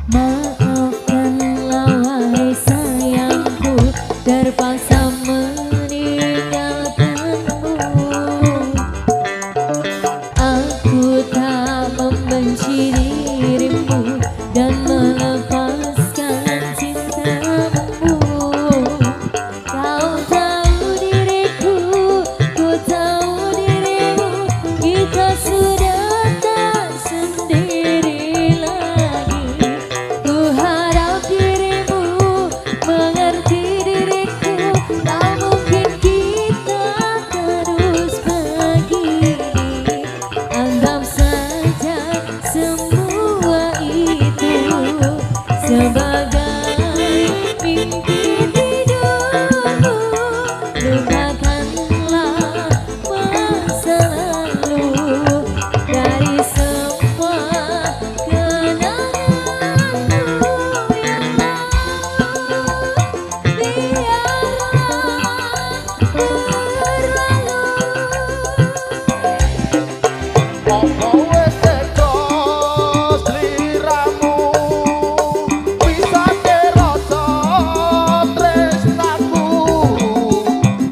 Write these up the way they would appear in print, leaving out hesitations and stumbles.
Maafkanlah wahai sayangku, terpaksa meninggalkanmu. Aku tak membenci dirimu dan melepaskan cintamu. Kau tahu diriku, ku tahu dirimu, kita sudah tak sendiri lagi. Ku harap dirimu mengerti diriku, tak mungkin kita terus begini. Anggap saja semua itu sebagai mimpi tidurmu. Lupakanlah masa lalu dari semua kenanganmu yang lalu. Biarlah berlalu. Apa wis teka sliramu, wisate rasa tresnaku.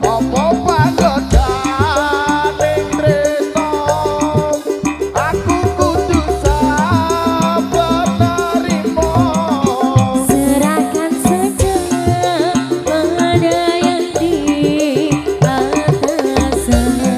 Apa panggodaning tresno, aku kudu sabar nerima. Serahkan saja pada yang di atas sana.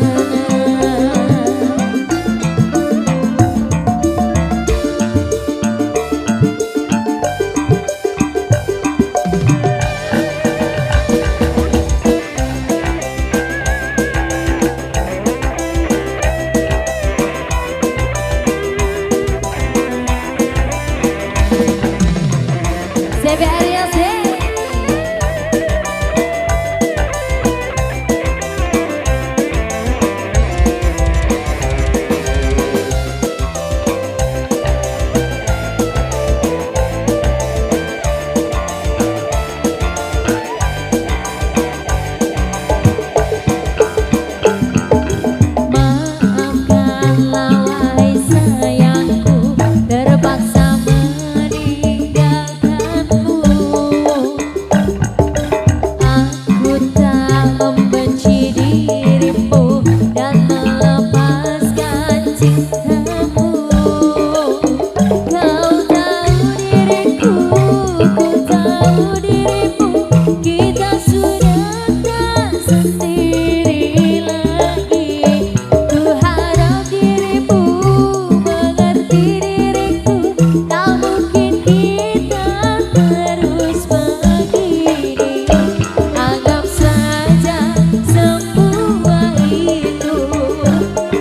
CBRILC. Maafkanlah wahai sayangku, terpaksa meninggalkanmu. Aku tak membenci dirimu dan melepaskan cintamu. Kau tahu diriku, ku tahu dirimu, kita sudah tak sendiri lagi. Ku harap dirimu mengerti diriku, tak mungkin kita terus begini. Anggap saja semua itu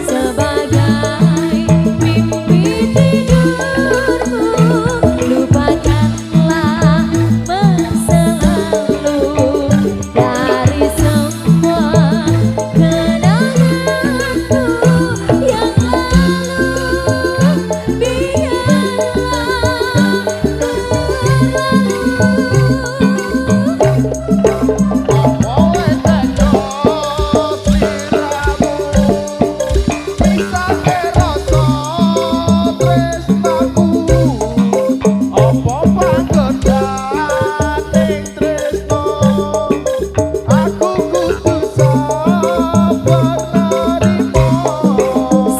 sebagai mimpi tidurmu. Lupakanlah masa lalu dari semua kenanganku yang lalu.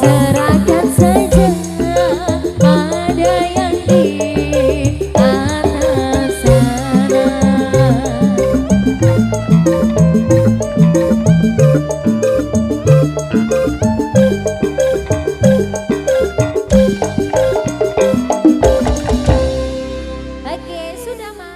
Serahkan saja pada yang di atas sana. Oke, sudah, Mas.